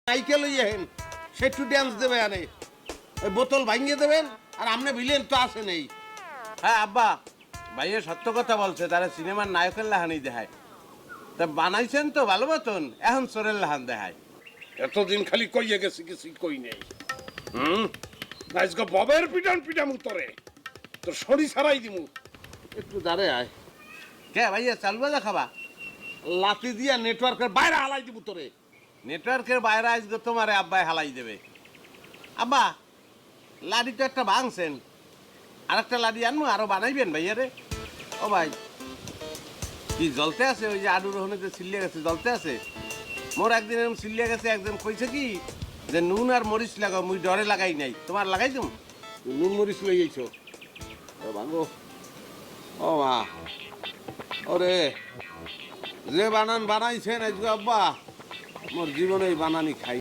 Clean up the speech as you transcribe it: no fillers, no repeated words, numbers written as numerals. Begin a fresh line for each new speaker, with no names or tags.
Cycle yen সেটু dance দেবে আরে ওই বোতল ভাঙিয়ে দেবেন আর আপনি ভিলেন তো আসে নেই।
হ্যাঁ আব্বা, ভাইয়া সত্য কথা বলছে, তারা সিনেমার নায়কের লাহানি দেখায়। তা বানাইছেন তো ভালো মতন, এখন চোরের লাহান দেখায়।
এতদিন খালি কইয়ে গেছি কিছু কই নেই। আজকে ববের পিটান পিটাম উত্তরে তোর শরী ছাড়াই দিমু।
একটু দাঁড়ে আয়,
কে ভাইয়া চালু বাজা খাবা?
লাতি দিয়া নেটওয়ার্কের বাইরে হালাই দিব তোরে।
নেটওয়ার্কের বাইরে আজকে তোমারে আব্বাই হালাই দেবে। আব্বা, লাডি তো একটা ভাঙছেন, আর একটা লাডি আনবো, আরো বানাইবেন ভাইয়া রে। ও ভাই, কি জ্বলতে আছে? ওই যে আলু রোহনে যে সিল্লিয়া গেছে জ্বলতে আছে। মোর একদিন এরকম সিল্লিয়া গেছে, একজন কইছে কি যে নুন আর মরিচ লাগাও, মুই ডরে লাগাই নাই, তোমার লাগাই তুমি?
নুন মরিচ লই যাইছো ভাঙো। ও মা, ওরে যে বানান বানাইছেন আজকে আব্বা, মোর জীবনে এই বানানি খাই